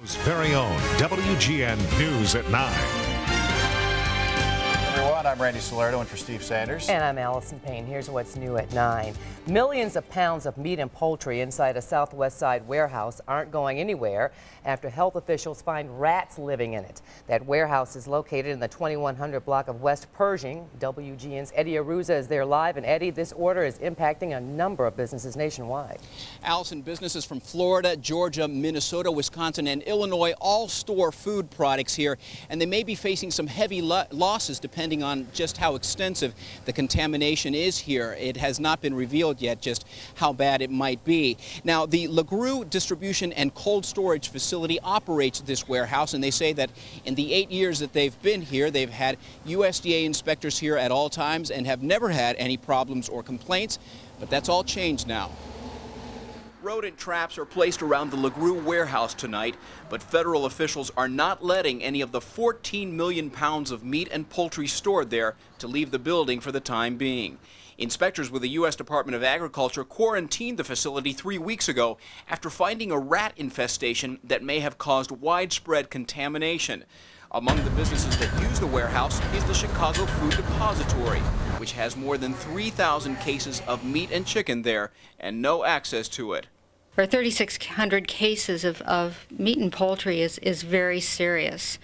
Very own WGN News at 9. Everyone, I'm Randy Salerno in for Steve Sanders. And I'm Allison Payne. Here's what's new at 9. Millions of pounds of meat and poultry inside a Southwest Side warehouse aren't going anywhere after health officials find rats living in it. That warehouse is located in the 2100 block of West Pershing. WGN's Eddie Aruza is there live. And Eddie, this order is impacting a number of businesses nationwide. Allison, businesses from Florida, Georgia, Minnesota, Wisconsin, and Illinois all store food products here, and they may be facing some heavy losses depending on just how extensive the contamination is here. It has not been revealed yet just how bad it might be. Now, the LaGrue Distribution and Cold Storage Facility operates this warehouse, and they say that in the 8 years that they've been here, they've had USDA inspectors here at all times and have never had any problems or complaints, but that's all changed now. Rodent traps are placed around the LaGrue warehouse tonight, but federal officials are not letting any of the 14 million pounds of meat and poultry stored there to leave the building for the time being. Inspectors with the U.S. Department of Agriculture quarantined the facility 3 weeks ago after finding a rat infestation that may have caused widespread contamination. Among the businesses that use the warehouse is the Chicago Food Depository, which has more than 3,000 cases of meat and chicken there and no access to it. Our 3,600 cases of meat and poultry is very serious.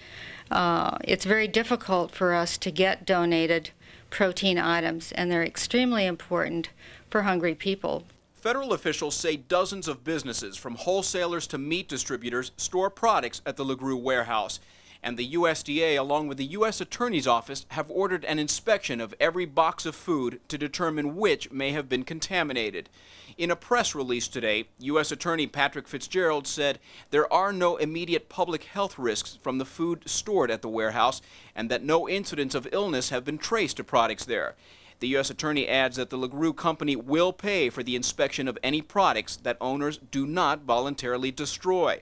It's very difficult for us to get donated protein items, and they're extremely important for hungry people. Federal officials say dozens of businesses, from wholesalers to meat distributors, store products at the LaGrue warehouse. And the USDA, along with the U.S. Attorney's Office, have ordered an inspection of every box of food to determine which may have been contaminated. In a press release today, U.S. Attorney Patrick Fitzgerald said there are no immediate public health risks from the food stored at the warehouse and that no incidents of illness have been traced to products there. The U.S. Attorney adds that the LaGrue company will pay for the inspection of any products that owners do not voluntarily destroy.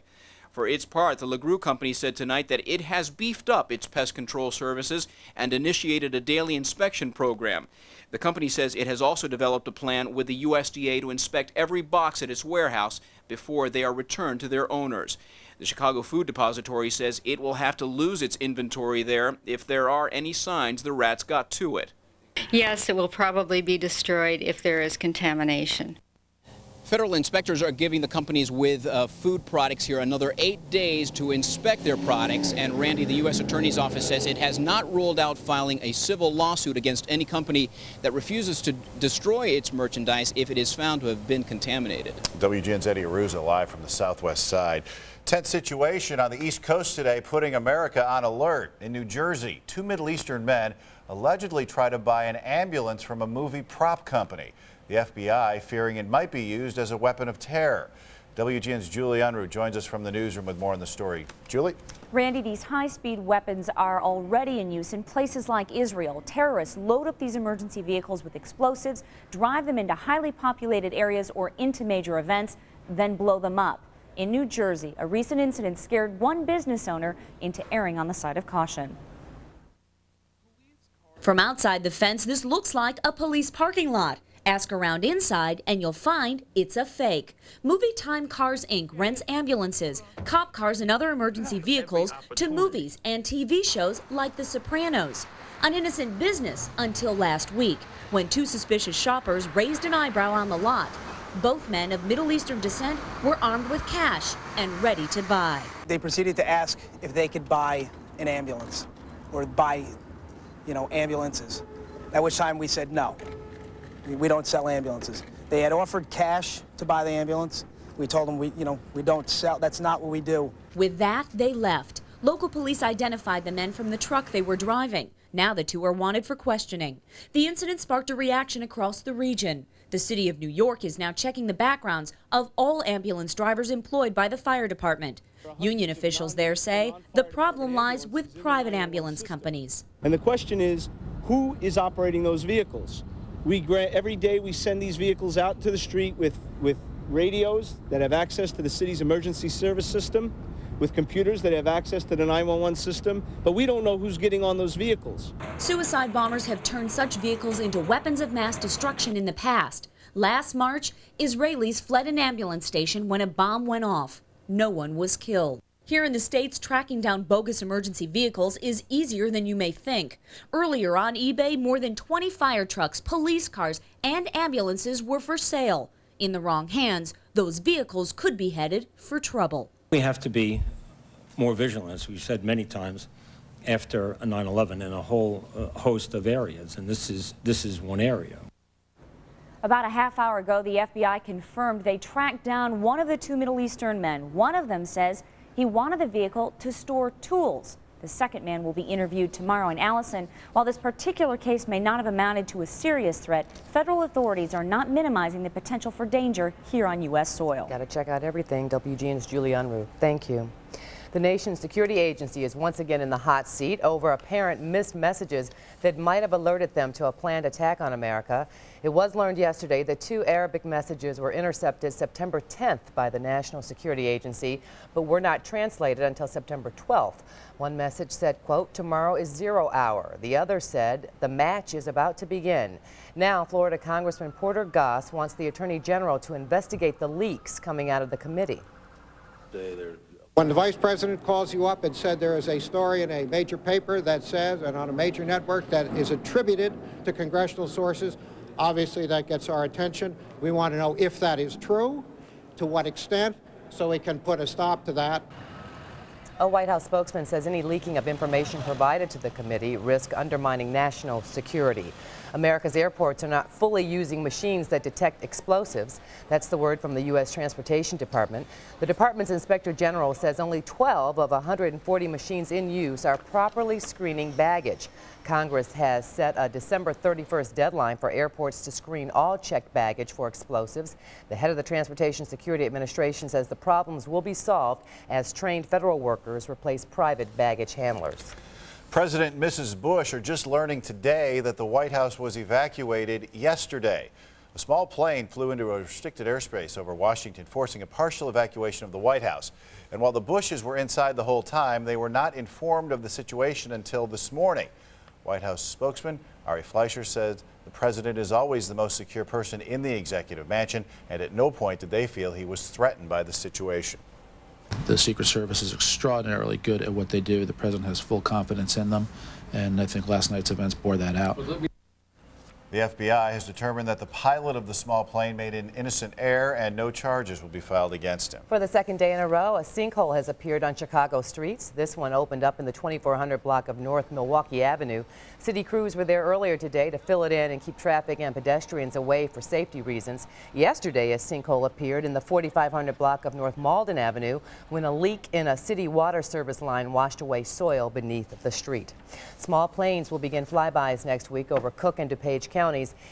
For its part, the LaGrue company said tonight that it has beefed up its pest control services and initiated a daily inspection program. The company says it has also developed a plan with the USDA to inspect every box at its warehouse before they are returned to their owners. The Chicago Food Depository says it will have to lose its inventory there if there are any signs the rats got to it. Yes, it will probably be destroyed if there is contamination. Federal inspectors are giving the companies with food products here another 8 days to inspect their products. And Randy, the U.S. Attorney's Office says it has not ruled out filing a civil lawsuit against any company that refuses to destroy its merchandise if it is found to have been contaminated. WGN's Eddie Aruza live from the Southwest Side. Tense situation on the East Coast today, putting America on alert. In New Jersey, 2 Middle Eastern men allegedly tried to buy an ambulance from a movie prop company. The FBI fearing it might be used as a weapon of terror. WGN's Julie Unruh joins us from the newsroom with more on the story. Julie? Randy, these high-speed weapons are already in use in places like Israel. Terrorists load up these emergency vehicles with explosives, drive them into highly populated areas or into major events, then blow them up. In New Jersey, a recent incident scared one business owner into erring on the side of caution. From outside the fence, this looks like a police parking lot. Ask around inside and you'll find it's a fake. Movie Time Cars Inc. rents ambulances, cop cars and other emergency vehicles to movies and TV shows like The Sopranos. An innocent business until last week when 2 suspicious shoppers raised an eyebrow on the lot. Both men of Middle Eastern descent were armed with cash and ready to buy. They proceeded to ask if they could buy an ambulance or buy, ambulances, at which time we said no. We don't sell ambulances. They had offered cash to buy the ambulance. We told them we don't sell. That's not what we do. With that, they left. Local police identified the men from the truck they were driving. Now the 2 are wanted for questioning. The incident sparked a reaction across the region. The city of New York is now checking the backgrounds of all ambulance drivers employed by the fire department. Union officials there say the problem lies with private ambulance companies. And the question is, who is operating those vehicles? Every day we send these vehicles out to the street with radios that have access to the city's emergency service system, with computers that have access to the 911 system, but we don't know who's getting on those vehicles. Suicide bombers have turned such vehicles into weapons of mass destruction in the past. Last March, Israelis fled an ambulance station when a bomb went off. No one was killed. Here in the States, tracking down bogus emergency vehicles is easier than you may think. Earlier on eBay, more than 20 fire trucks, police cars, and ambulances were for sale. In the wrong hands, those vehicles could be headed for trouble. We have to be more vigilant, as we've said many times, after a 9/11 in a whole host of areas, and this is one area. About a half hour ago, the FBI confirmed they tracked down one of the two Middle Eastern men. One of them says he wanted the vehicle to store tools. The second man will be interviewed tomorrow in Allison. While this particular case may not have amounted to a serious threat, federal authorities are not minimizing the potential for danger here on U.S. soil. Got to check out everything. WGN's Julie Unruh. Thank you. The nation's security agency is once again in the hot seat over apparent missed messages that might have alerted them to a planned attack on America. It was learned yesterday that 2 Arabic messages were intercepted September 10th by the National Security Agency, but were not translated until September 12th. One message said, quote, "Tomorrow is 0 hour." The other said, "The match is about to begin." Now, Florida Congressman Porter Goss wants the Attorney General to investigate the leaks coming out of the committee. When the Vice President calls you up and said there is a story in a major paper that says, and on a major network that is attributed to congressional sources, obviously that gets our attention. We want to know if that is true, to what extent, so we can put a stop to that. A White House spokesman says any leaking of information provided to the committee risk undermining national security. America's airports are not fully using machines that detect explosives. That's the word from the U.S. Transportation Department. The department's inspector general says only 12 of 140 machines in use are properly screening baggage. Congress has set a December 31st deadline for airports to screen all checked baggage for explosives. The head of the Transportation Security Administration says the problems will be solved as trained federal workers replace private baggage handlers. President and Mrs. Bush are just learning today that the White House was evacuated yesterday. A small plane flew into a restricted airspace over Washington, forcing a partial evacuation of the White House. And while the Bushes were inside the whole time, they were not informed of the situation until this morning. White House spokesman Ari Fleischer says the president is always the most secure person in the executive mansion, and at no point did they feel he was threatened by the situation. The Secret Service is extraordinarily good at what they do. The president has full confidence in them, and I think last night's events bore that out. The FBI has determined that the pilot of the small plane made an innocent error and no charges will be filed against him. For the second day in a row, a sinkhole has appeared on Chicago streets. This one opened up in the 2400 block of North Milwaukee Avenue. City crews were there earlier today to fill it in and keep traffic and pedestrians away for safety reasons. Yesterday, a sinkhole appeared in the 4500 block of North Malden Avenue when a leak in a city water service line washed away soil beneath the street. Small planes will begin flybys next week over Cook and DuPage counties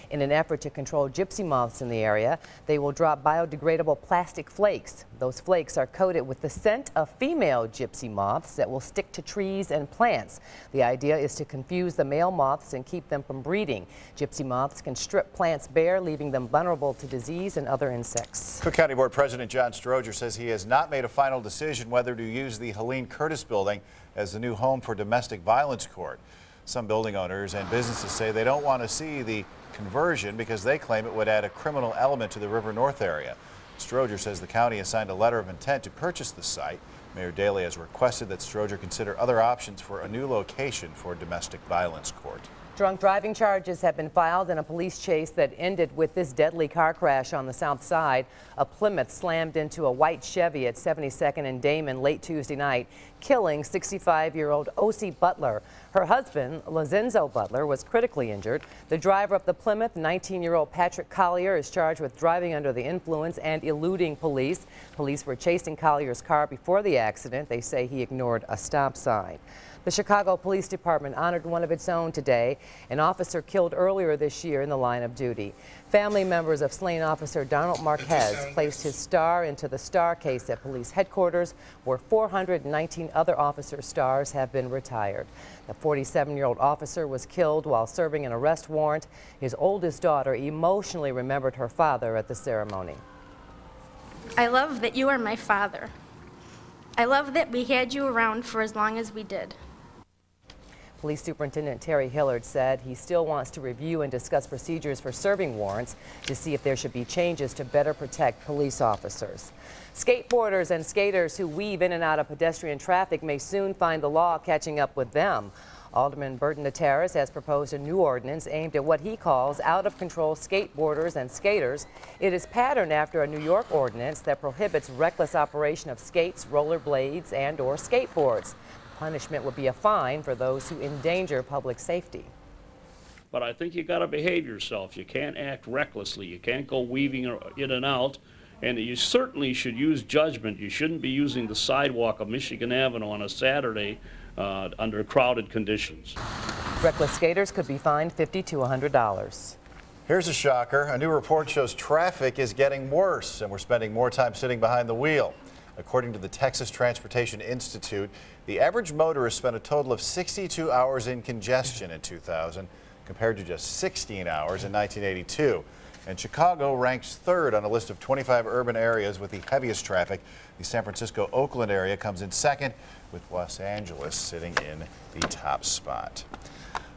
in an effort to control gypsy moths in the area. They will drop biodegradable plastic flakes. Those flakes are coated with the scent of female gypsy moths that will stick to trees and plants. The idea is to confuse the male moths and keep them from breeding. Gypsy moths can strip plants bare, leaving them vulnerable to disease and other insects. Cook County Board President John Stroger says he has not made a final decision whether to use the Helene Curtis building as the new home for domestic violence court. Some building owners and businesses say they don't want to see the conversion because they claim it would add a criminal element to the River North area. Stroger says the county has signed a letter of intent to purchase the site. Mayor Daley has requested that Stroger consider other options for a new location for a domestic violence court. Drunk driving charges have been filed in a police chase that ended with this deadly car crash on the south side. A Plymouth slammed into a white Chevy at 72nd and Damon late Tuesday night, killing 65-year-old O.C. Butler. Her husband, Lorenzo Butler, was critically injured. The driver of the Plymouth, 19-year-old Patrick Collier, is charged with driving under the influence and eluding police. Police were chasing Collier's car before the accident. They say he ignored a stop sign. The Chicago Police Department honored one of its own today, an officer killed earlier this year in the line of duty. Family members of slain officer Donald Marquez placed his star into the star case at police headquarters, where 419 other officers' stars have been retired. The 47-year-old officer was killed while serving an arrest warrant. His oldest daughter emotionally remembered her father at the ceremony. I love that you are my father. I love that we had you around for as long as we did. Police Superintendent Terry Hillard said he still wants to review and discuss procedures for serving warrants to see if there should be changes to better protect police officers. Skateboarders and skaters who weave in and out of pedestrian traffic may soon find the law catching up with them. Alderman Burton Nateris has proposed a new ordinance aimed at what he calls out-of-control skateboarders and skaters. It is patterned after a New York ordinance that prohibits reckless operation of skates, rollerblades, and/or skateboards. Punishment would be a fine for those who endanger public safety. But I think you got to behave yourself. You can't act recklessly. You can't go weaving in and out. And you certainly should use judgment. You shouldn't be using the sidewalk of Michigan Avenue on a Saturday under crowded conditions. Reckless skaters could be fined $50 to $100. Here's a shocker. A new report shows traffic is getting worse, and we're spending more time sitting behind the wheel. According to the Texas Transportation Institute, the average motorist spent a total of 62 hours in congestion in 2000, compared to just 16 hours in 1982. And Chicago ranks third on a list of 25 urban areas with the heaviest traffic. The San Francisco-Oakland area comes in second, with Los Angeles sitting in the top spot.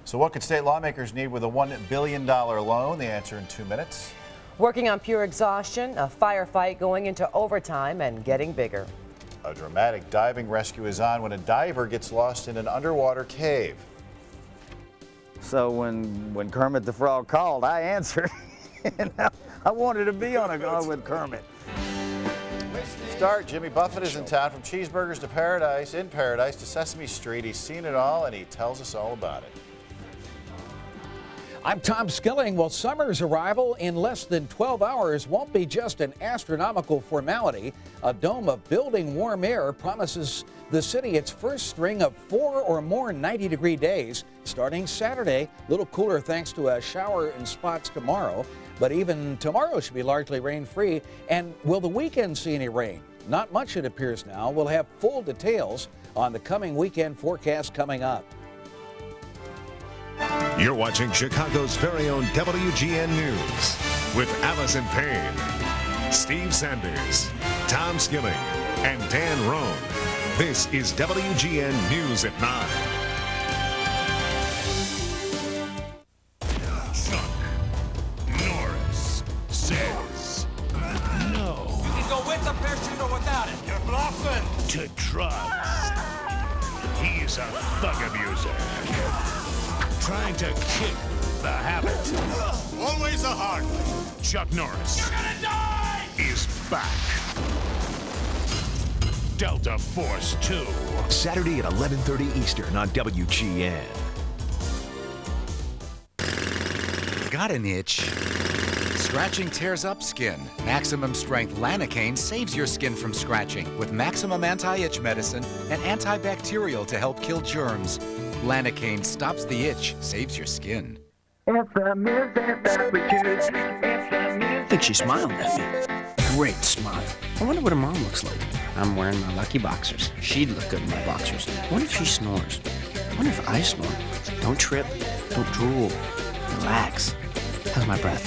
So what could state lawmakers need with a $1 billion loan? The answer in 2 minutes. Working on pure exhaustion, a firefight going into overtime and getting bigger. A dramatic diving rescue is on when a diver gets lost in an underwater cave. So when Kermit the Frog called, I answered. And I wanted to be on a go with Kermit. Start, Jimmy Buffett is in town. From cheeseburgers to paradise, in paradise to Sesame Street. He's seen it all and he tells us all about it. I'm Tom Skilling. Well, summer's arrival in less than 12 hours won't be just an astronomical formality. A dome of building warm air promises the city its first string of 4 or more 90-degree days starting Saturday. A little cooler thanks to a shower in spots tomorrow. But even tomorrow should be largely rain-free. And will the weekend see any rain? Not much, it appears now. We'll have full details on the coming weekend forecast coming up. You're watching Chicago's very own WGN News with Allison Payne, Steve Sanders, Tom Skilling, and Dan Roan. This is WGN News at 9. Chuck Norris says no. You can go with the parachute or without it. You're bluffing. To drugs. He's a thug abuser. Trying to kick the habit. Always a hard one. Chuck Norris. You're gonna die! Is back. Delta Force 2. Saturday at 11:30 Eastern on WGN. Got an itch? Scratching tears up skin. Maximum Strength Lanacane saves your skin from scratching with maximum anti-itch medicine and antibacterial to help kill germs. Lanacane stops the itch, saves your skin. I think she smiled at me. Great smile. I wonder what her mom looks like. I'm wearing my lucky boxers. She'd look good in my boxers. What if she snores? What if I snore? Don't trip. Don't drool. Relax. How's my breath?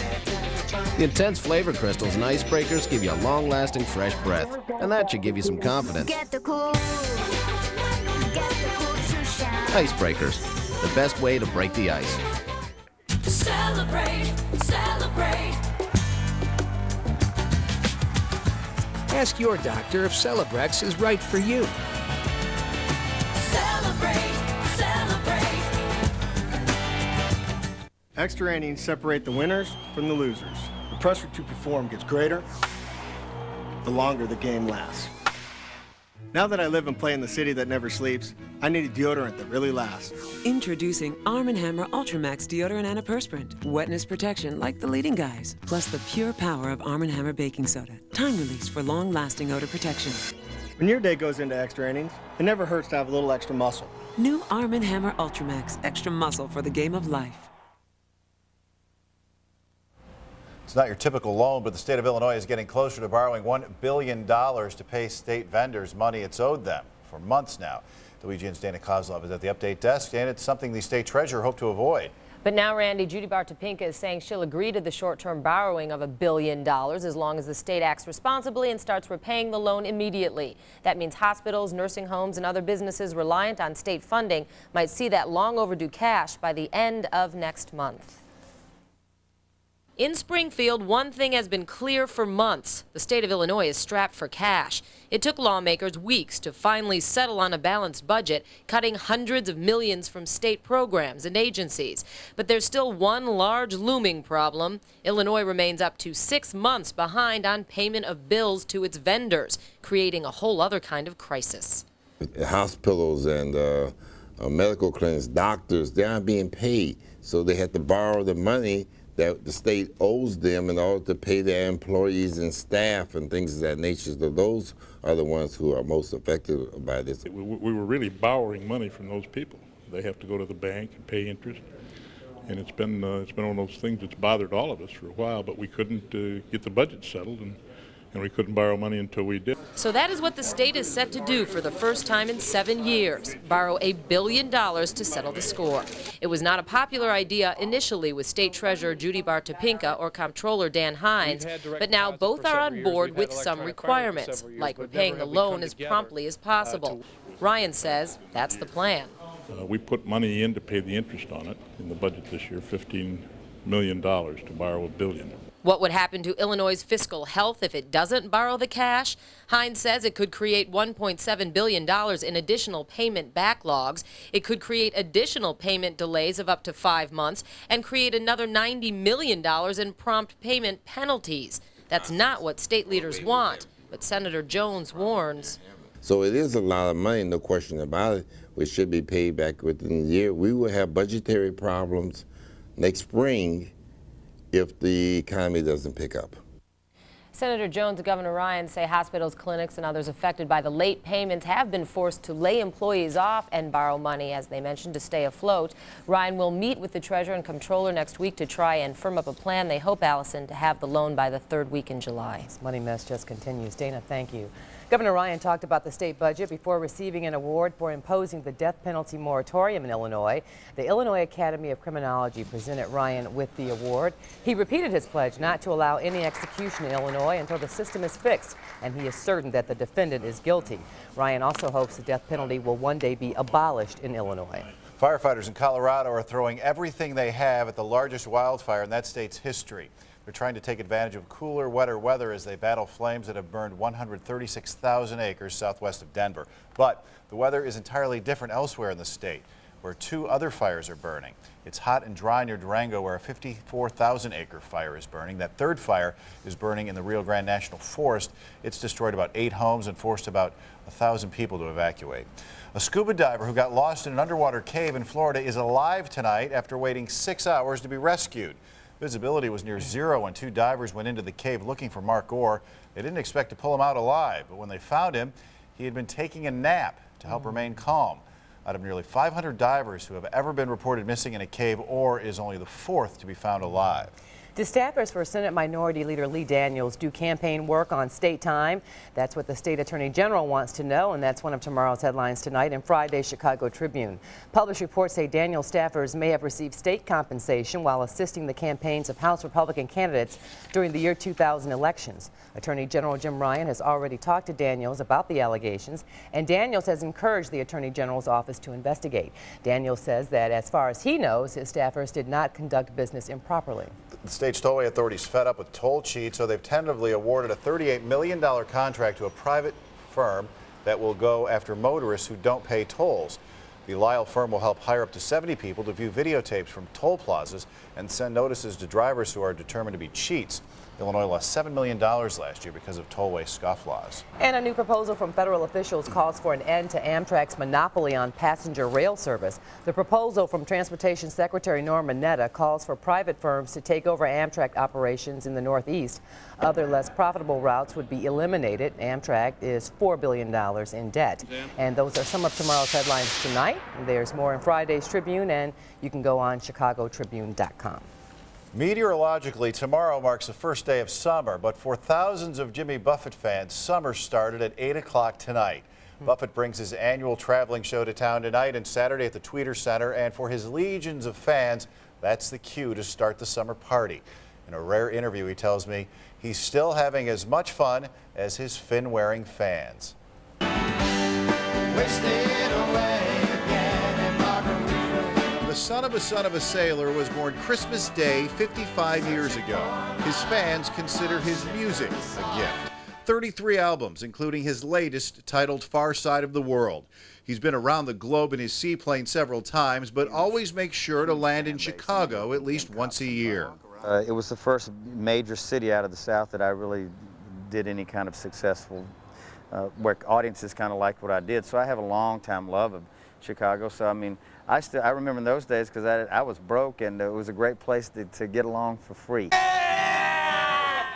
The intense flavor crystals and icebreakers give you a long-lasting fresh breath, and that should give you some confidence. Icebreakers, the best way to break the ice. Celebrate, celebrate. Ask your doctor if Celebrex is right for you. Celebrate, celebrate. Extra innings separate the winners from the losers. The pressure to perform gets greater the longer the game lasts. Now that I live and play in the city that never sleeps, I need a deodorant that really lasts. Introducing Arm & Hammer Ultramax Deodorant Antiperspirant. Wetness protection like the leading guys, plus the pure power of Arm & Hammer Baking Soda. Time release for long-lasting odor protection. When your day goes into extra innings, it never hurts to have a little extra muscle. New Arm & Hammer Ultramax. Extra muscle for the game of life. It's not your typical loan, but the state of Illinois is getting closer to borrowing $1 billion to pay state vendors money it's owed them for months now. WGN's Dana Kozlov is at the update desk, and it's something the state treasurer hoped to avoid. But now, Randy, Judy Bartopinka is saying she'll agree to the short-term borrowing of $1 billion as long as the state acts responsibly and starts repaying the loan immediately. That means hospitals, nursing homes, and other businesses reliant on state funding might see that long overdue cash by the end of next month. In Springfield, one thing has been clear for months. The state of Illinois is strapped for cash. It took lawmakers weeks to finally settle on a balanced budget, cutting hundreds of millions from state programs and agencies. But there's still one large looming problem. Illinois remains up to 6 months behind on payment of bills to its vendors, creating a whole other kind of crisis. Hospitals and medical clinics, doctors, they aren't being paid, so they have to borrow the money that the state owes them in order to pay their employees and staff and things of that nature. So those are the ones who are most affected by this. We were really borrowing money from those people. They have to go to the bank and pay interest. And it's been one of those things that's bothered all of us for a while, but we couldn't get the budget settled, and we couldn't borrow money until we did. So that is what the state is set to do for the first time in 7 years, borrow $1 billion to settle the score. It was not a popular idea initially with State Treasurer Judy Bartopinka or Comptroller Dan Hines, but now both are on board with some requirements, like repaying the loan as promptly as possible. Ryan says that's the plan. We put money in to pay the interest on it in the budget this year, $15 million to borrow $1 billion. What would happen to Illinois' fiscal health if it doesn't borrow the cash? Hines says it could create $1.7 billion in additional payment backlogs. It could create additional payment delays of up to 5 months and create another $90 million in prompt payment penalties. That's not what state leaders want, but Senator Jones warns. So it is a lot of money, no question about it, which should be paid back within the year. We will have budgetary problems next spring if the economy doesn't pick up. Senator Jones and Governor Ryan say hospitals, clinics, and others affected by the late payments have been forced to lay employees off and borrow money, as they mentioned, to stay afloat. Ryan will meet with the treasurer and comptroller next week to try and firm up a plan. They hope, Allison, to have the loan by the 3rd week in July. This money mess just continues. Dana, thank you. Governor Ryan talked about the state budget before receiving an award for imposing the death penalty moratorium in Illinois. The Illinois Academy of Criminology presented Ryan with the award. He repeated his pledge not to allow any execution in Illinois until the system is fixed, and he is certain that the defendant is guilty. Ryan also hopes the death penalty will one day be abolished in Illinois. Firefighters in Colorado are throwing everything they have at the largest wildfire in that state's history. They're trying to take advantage of cooler, wetter weather as they battle flames that have burned 136,000 acres southwest of Denver. But the weather is entirely different elsewhere in the state, where 2 other fires are burning. It's hot and dry near Durango, where a 54,000-acre fire is burning. That 3rd fire is burning in the Rio Grande National Forest. It's destroyed about 8 homes and forced about 1,000 people to evacuate. A scuba diver who got lost in an underwater cave in Florida is alive tonight after waiting 6 hours to be rescued. Visibility was near zero when 2 divers went into the cave looking for Mark Orr. They didn't expect to pull him out alive, but when they found him, he had been taking a nap to help remain calm. Out of nearly 500 divers who have ever been reported missing in a cave, Orr is only the 4th to be found alive. Do staffers for Senate Minority Leader Lee Daniels do campaign work on state time? That's what the state attorney general wants to know, and that's one of tomorrow's headlines tonight in Friday's Chicago Tribune. Published reports say Daniels staffers may have received state compensation while assisting the campaigns of House Republican candidates during the year 2000 elections. Attorney General Jim Ryan has already talked to Daniels about the allegations, and Daniels has encouraged the Attorney General's office to investigate. Daniels says that as far as he knows, his staffers did not conduct business improperly. The state's tollway authorities fed up with toll cheats, so they've tentatively awarded a $38 million contract to a private firm that will go after motorists who don't pay tolls. The Lyle firm will help hire up to 70 people to view videotapes from toll plazas and send notices to drivers who are determined to be cheats. Illinois lost $7 million last year because of tollway scofflaws. And a new proposal from federal officials calls for an end to Amtrak's monopoly on passenger rail service. The proposal from Transportation Secretary Norm Mineta calls for private firms to take over Amtrak operations in the Northeast. Other less profitable routes would be eliminated. Amtrak is $4 billion in debt. And those are some of tomorrow's headlines tonight. There's more in Friday's Tribune, and you can go on chicagotribune.com. Meteorologically, tomorrow marks the first day of summer, but for thousands of Jimmy Buffett fans, summer started at 8 o'clock tonight. Buffett brings his annual traveling show to town tonight and Saturday at the Tweeter Center, and for his legions of fans, that's the cue to start the summer party. In a rare interview, he tells me he's still having as much fun as his fin-wearing fans. The son of a sailor was born Christmas Day 55 years ago. His fans consider his music a gift. 33 albums, including his latest titled Far Side of the World. He's been around the globe in his seaplane several times, but always makes sure to land in Chicago at least once a year. It was the first major city out of the South that I really did any kind of successful, where audiences kind of liked what I did. So I have a long-time love of Chicago. So I mean, I remember in those days because I was broke, and it was a great place to get along for free.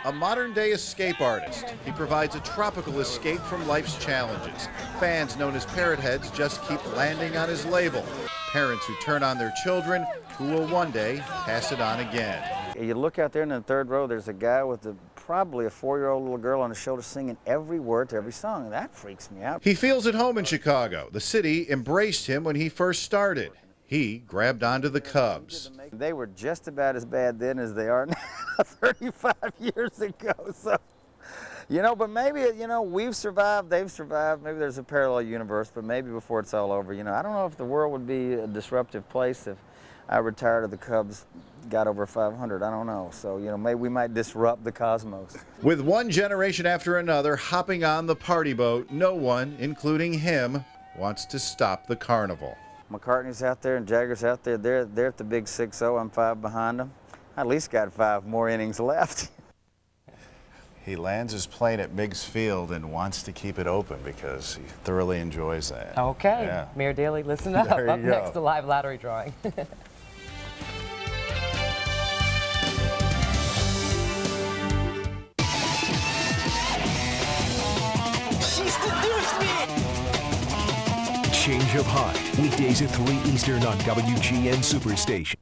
A modern-day escape artist, he provides a tropical escape from life's challenges. Fans known as parrot heads just keep landing on his label. Parents who turn on their children who will one day pass it on again. You look out there in the third row, there's a guy with probably a 4-year-old little girl on his shoulder singing every word to every song. That freaks me out. He feels at home in Chicago. The city embraced him when he first started. He grabbed onto the Cubs. They were just about as bad then as they are now, 35 years ago. So, you know, but maybe, you know, we've survived, they've survived. Maybe there's a parallel universe, but maybe before it's all over, you know, I don't know if the world would be a disruptive place if I retired or the Cubs got over 500. I don't know. So, you know, maybe we might disrupt the cosmos. With one generation after another hopping on the party boat, no one, including him, wants to stop the carnival. McCartney's out there and Jagger's out there. They're at the big 6-0. I'm 5 behind them. I at least got 5 more innings left. He lands his plane at Miggs Field and wants to keep it open because he thoroughly enjoys that. Okay, Yeah. Mayor Daley, listen up. There Up you go. next, the live lottery drawing. Change of Heart, weekdays at 3 Eastern on WGN Superstation.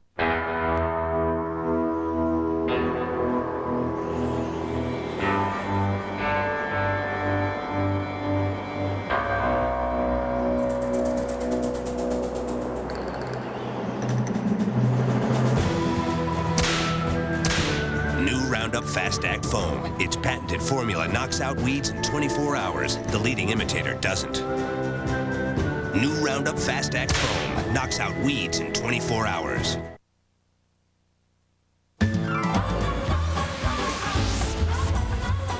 New Roundup Fast Act Foam. Its patented formula knocks out weeds in 24 hours. The leading imitator doesn't. New Roundup Fast Act Foam knocks out weeds in 24 hours.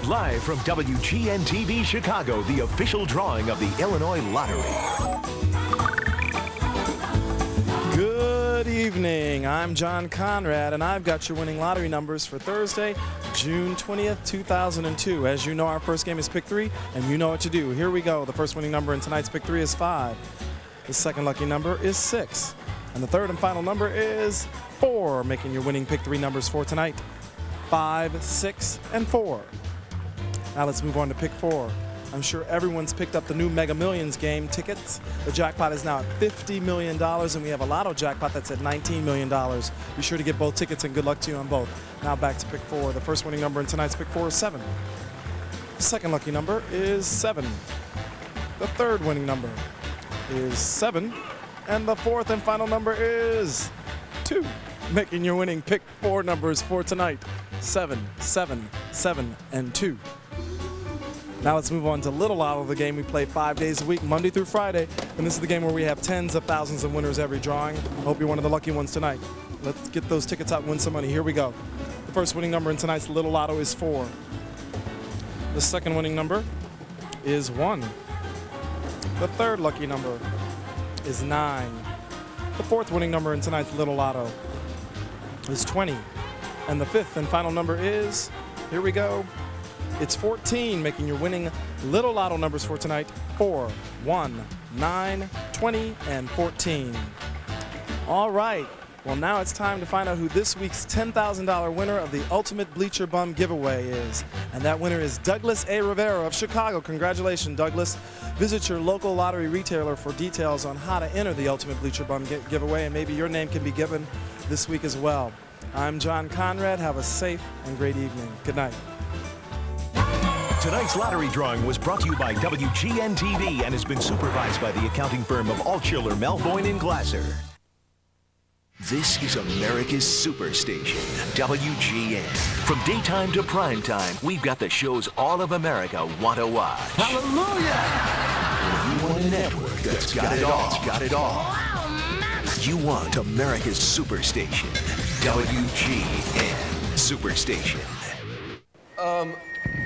Live from WGN TV Chicago, the official drawing of the Illinois Lottery. Good evening. I'm John Conrad, and I've got your winning lottery numbers for Thursday, June 20th, 2002. As you know, our first game is Pick 3, and you know what to do. Here we go. The first winning number in tonight's Pick 3 is 5. The second lucky number is 6. And the third and final number is 4, making your winning Pick 3 numbers for tonight. 5, 6, and 4. Now let's move on to Pick 4. I'm sure everyone's picked up the new Mega Millions game tickets. The jackpot is now at $50 million, and we have a lotto jackpot that's at $19 million. Be sure to get both tickets, and good luck to you on both. Now back to Pick 4. The first winning number in tonight's Pick 4 is 7. The second lucky number is 7. The third winning number is 7. And the fourth and final number is 2. Making your winning Pick 4 numbers for tonight, 7, 7, 7, and 2. Now let's move on to Little Lotto, the game we play 5 days a week, Monday through Friday. And this is the game where we have tens of thousands of winners every drawing. I hope you're one of the lucky ones tonight. Let's get those tickets out and win some money. Here we go. The first winning number in tonight's Little Lotto is 4. The second winning number is 1. The third lucky number is 9. The fourth winning number in tonight's Little Lotto is 20. And the fifth and final number is, here we go, it's 14, making your winning Little Lotto numbers for tonight, 4, 1, 9, 20, and 14. All right, well now it's time to find out who this week's $10,000 winner of the Ultimate Bleacher Bum giveaway is. And that winner is Douglas A. Rivera of Chicago. Congratulations, Douglas. Visit your local lottery retailer for details on how to enter the Ultimate Bleacher Bum giveaway, and maybe your name can be given this week as well. I'm John Conrad. Have a safe and great evening. Good night. Tonight's lottery drawing was brought to you by WGN TV and has been supervised by the accounting firm of Altshuler, Melvoin, and Glasser. This is America's Superstation, WGN. From daytime to prime time, we've got the shows all of America want to watch. Hallelujah! You want a network that's got it all. Got it all. You want America's Superstation, WGN Superstation.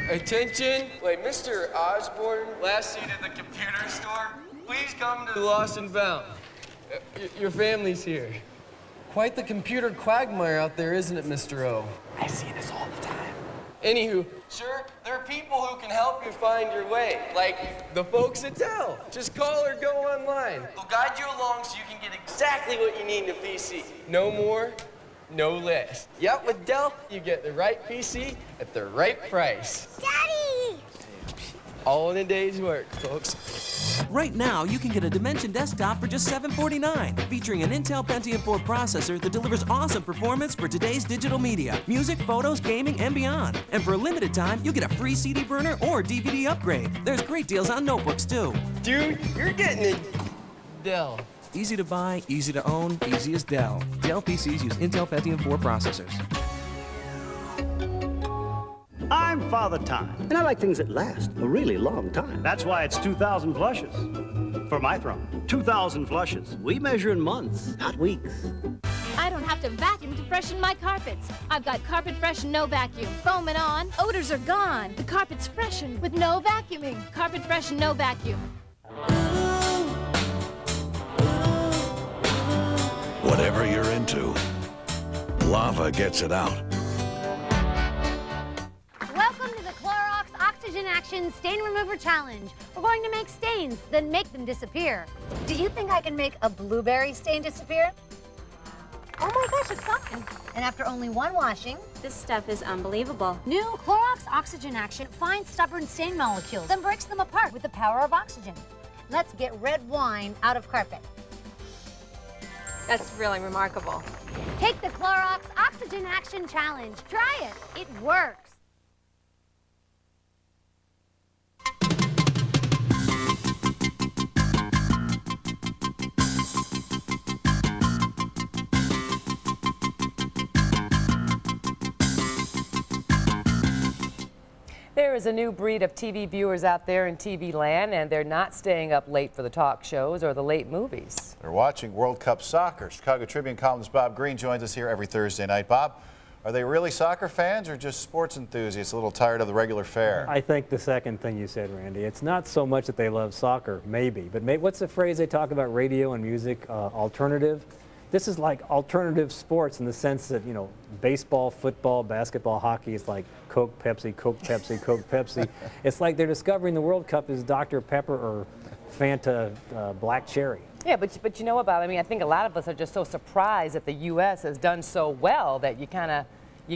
Attention. Wait, Mr. Osborne, last seat at the computer store. Please come to Lost and Found. Your family's here. Quite the computer quagmire out there, isn't it, Mr. O? I see this all the time. Anywho, sir, there are people who can help you find your way, like the folks at Dell. Just call or go online. They'll guide you along so you can get exactly what you need in a PC. No more, no less. Yep, with Dell, you get the right PC at the right price. Daddy! All in a day's work, folks. Right now, you can get a Dimension desktop for just $749, featuring an Intel Pentium 4 processor that delivers awesome performance for today's digital media, music, photos, gaming, and beyond. And for a limited time, you'll get a free CD burner or DVD upgrade. There's great deals on notebooks, too. Dude, you're getting it. Dell. Easy to buy, easy to own, easy as Dell. Dell PCs use Intel Pentium 4 processors. I'm Father Time, and I like things that last a really long time. That's why it's 2,000 flushes for my throne. 2,000 flushes. We measure in months, not weeks. I don't have to vacuum to freshen my carpets. I've got Carpet Fresh No Vacuum. Foam it on, odors are gone. The carpet's freshened with no vacuuming. Carpet Fresh No Vacuum. Whatever you're into, lava gets it out. Welcome to the Clorox Oxygen Action Stain Remover Challenge. We're going to make stains, then make them disappear. Do you think I can make a blueberry stain disappear? Oh my gosh, it's gone. And after only one washing, this stuff is unbelievable. New Clorox Oxygen Action finds stubborn stain molecules, then breaks them apart with the power of oxygen. Let's get red wine out of carpet. That's really remarkable. Take the Clorox Oxygen Action Challenge. Try it. It works. There is a new breed of TV viewers out there in TV land, and they're not staying up late for the talk shows or the late movies. They're watching World Cup soccer. Chicago Tribune columnist Bob Green joins us here every Thursday night. Bob, are they really soccer fans or just sports enthusiasts a little tired of the regular fare? I think the second thing you said, Randy. It's not so much that they love soccer, maybe, but what's the phrase they talk about radio and music, alternative? This is like alternative sports in the sense that, you know, baseball, football, basketball, hockey is like Coke, Pepsi, Coke, Pepsi, Coke, Pepsi. It's like they're discovering the World Cup is Dr. Pepper or Fanta Black Cherry. Yeah, but you know what, Bob? I mean, I think a lot of us are just so surprised that the U.S. has done so well that you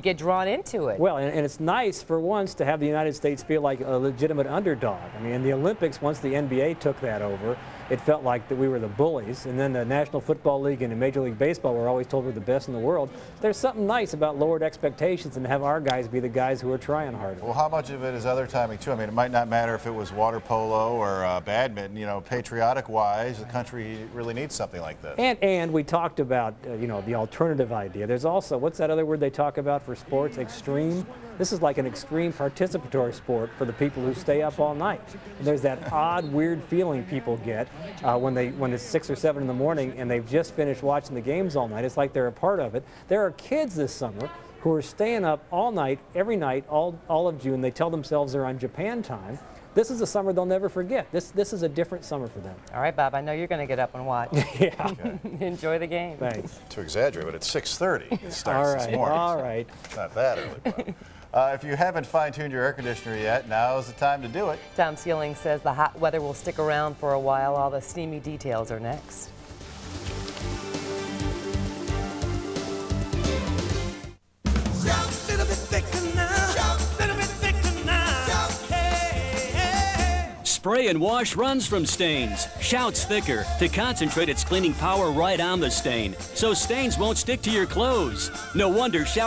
get drawn into it. Well, and it's nice for once to have the United States feel like a legitimate underdog. I mean, in the Olympics, once the NBA took that over, it felt like that we were the bullies. And then the National Football League and the Major League Baseball were always told we're the best in the world. There's something nice about lowered expectations and have our guys be the guys who are trying harder. Well, how much of it is other timing, too? I mean, it might not matter if it was water polo or badminton. You know, patriotic-wise, the country really needs something like this. And we talked about, you know, the alternative idea. There's also, what's that other word they talk about for sports? Extreme. This is like an extreme participatory sport for the people who stay up all night. And there's that odd, weird feeling people get when it's 6 or 7 in the morning and they've just finished watching the games all night. It's like they're a part of it. There are kids this summer who are staying up all night, every night, all of June. They tell themselves they're on Japan time. This is a summer they'll never forget. This is a different summer for them. All right, Bob, I know you're going to get up and watch. Yeah. Okay. Enjoy the game. Thanks. To exaggerate, but it's 6:30. It starts this morning. All right. It's not that early, Bob. If you haven't fine-tuned your air conditioner yet, now is the time to do it. Tom Sealing says the hot weather will stick around for a while. All the steamy details are next. Spray and wash runs from stains. Shouts thicker to concentrate its cleaning power right on the stain, so stains won't stick to your clothes. No wonder Shout